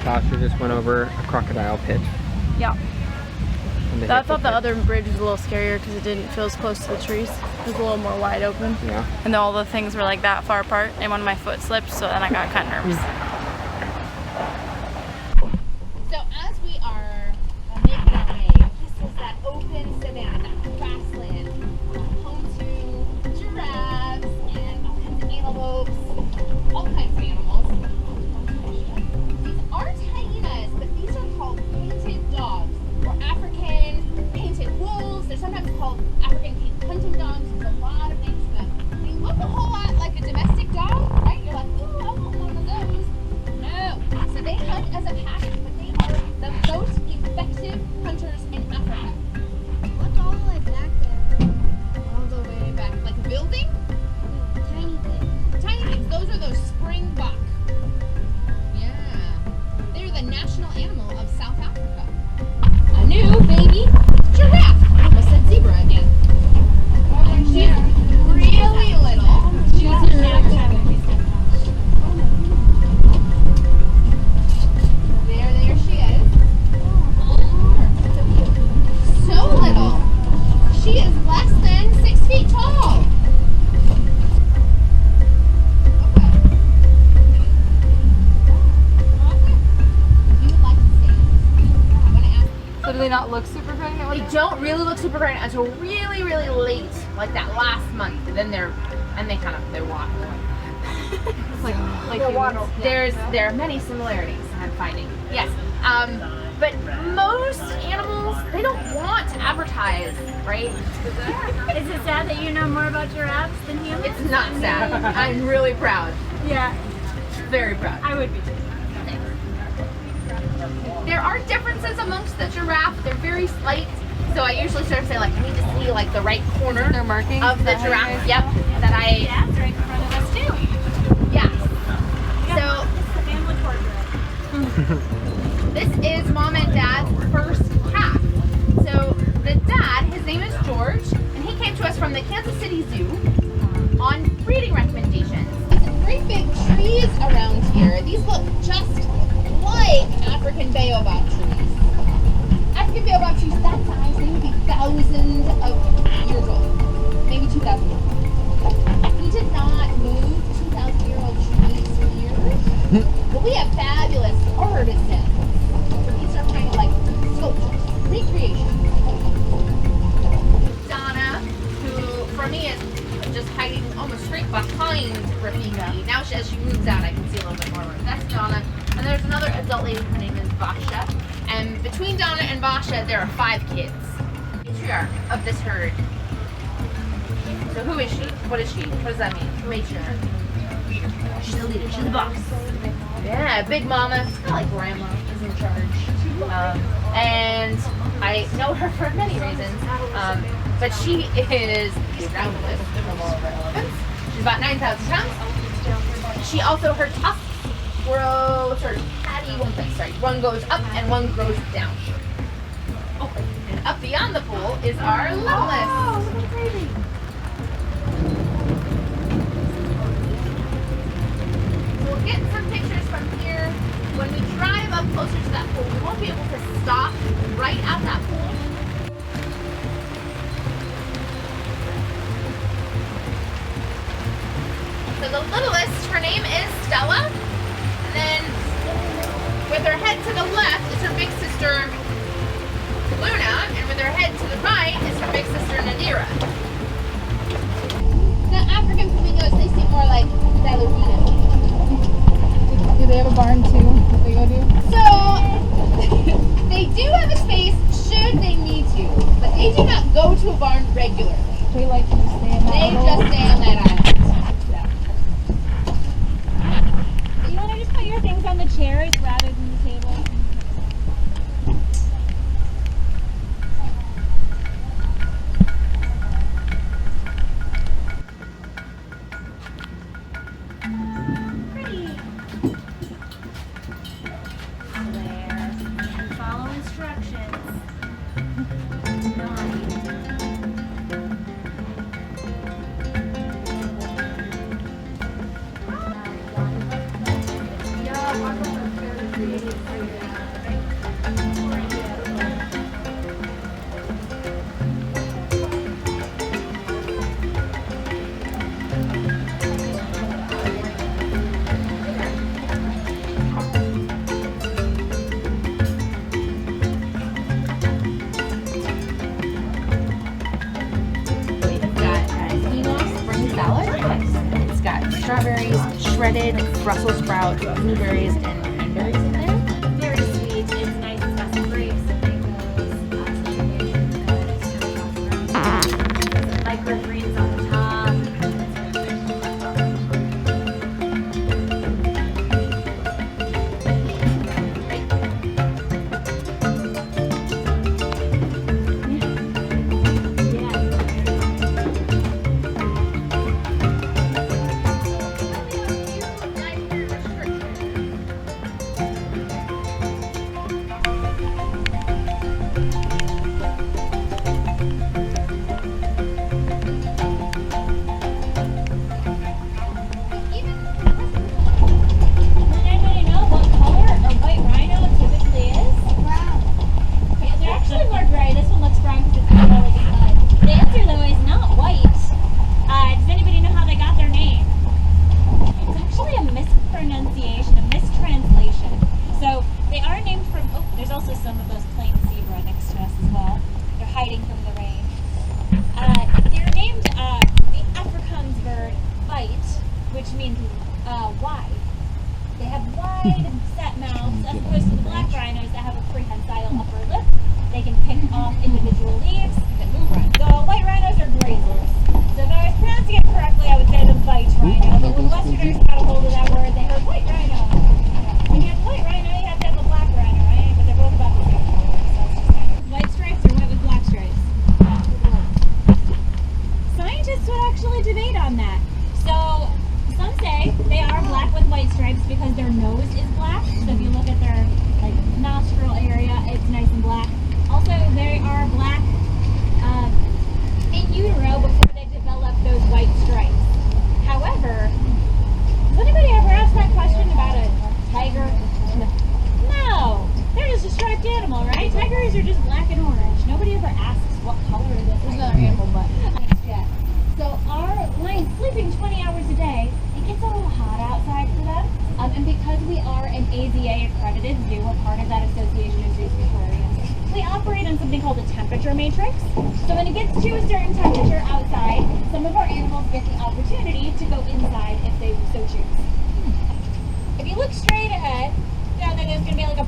Tasha just went over a crocodile pit. Yeah. I thought the pit. other bridge was a little scarier because it didn't feel as close to the trees. It was a little more wide open. Yeah. And all the things were like that far apart, and one of my foot slipped, so then I got kind of nervous. So as we are making our way, this is that open savanna, that grassland, home to giraffes and all kinds of antelopes, all kinds of animals. These aren't hyenas, but these are called painted dogs, or African painted wolves. They're sometimes called African hunting dogs. There's a lot of names for them. They look a whole lot like a domestic dog, right? You're like, ooh, I want one of those. No. So they hunt as a pack, but they are the most effective hunters in Africa. What's all like back there? All the way back, like a building? Tiny thing. Tiny things. Those are those springbok. Yeah. They're the national animal of South Africa. A new baby giraffe. I almost said zebra again. She's really little. She's there she is. So little. She is less than 6 feet tall. You would like to see. I want to ask. So do they not look super pregnant? They don't really look super pregnant until really, really late, like that last month. Then they're waddle. Like There are many similarities I'm finding. Yes. But most animals, they don't want to advertise, right? Is it sad that you know more about giraffes than humans? It's not sad. I'm really proud. Yeah, Very proud. I would be too. There are differences amongst the giraffe. They're very slight. So I usually sort of say, like, I need to see like the right corner Their markings of the giraffe. Yep. That I. That's right in front of us too. Yeah. So This is the family portrait. this is Mom and Dad's first calf. So the dad, his name is George, and he came to us from the Kansas City Zoo on breeding recommendations. These great big trees around here. These look just like African baobab trees. African baobab trees that size, they would be thousands of years old. Maybe 2,000 years old. We did not move 2,000-year-old trees here, but we have fabulous artisans. So these are kind of like sculptures, recreation. Donna, who for me is just hiding almost straight behind Rafiki. Now as she moves out, I can see a little bit more of her. That's Donna. And there's another adult lady, her name is Basha. And between Donna and Basha, there are 5 kids. Matriarch of this herd. So who is she? What is she? What does that mean? Matriarch. She's the leader. She's the boss. Yeah, big mama. It's kind of like grandma is in charge. And I know her for many reasons. But she is the roundest of all of our elephants. She's about 9,000 pounds. She also, her tusks grow sort of patty one place. Sorry, one goes up and one goes down. Oh, and up beyond the pool is our littlest. Oh, look how crazy. So we'll get some pictures from here. When we drive up closer to that pool, we won't be able to stop right at that pool. So the littlest, her name is Stella. And then with her head to the left is her big sister Luna, and with her head to the right is her big sister Nadira. The African flamingos, they seem more like ballerina. Do they have a barn too that they go to? So they do have a space should they need to, but they do not go to a barn regularly. They like to just stay in that They little... just stay on that island. You want to just put your things on the chairs rather than the table? Pretty. There. And follow instructions. Naughty. strawberries, shredded Brussels sprout, blueberries, and cranberries in there. Very sweet. It's nice. It's got some grapes, some mangoes, microgreens on the top.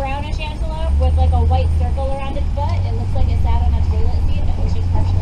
Brownish antelope with like a white circle around its butt. It looks like it sat on a toilet seat that was just partially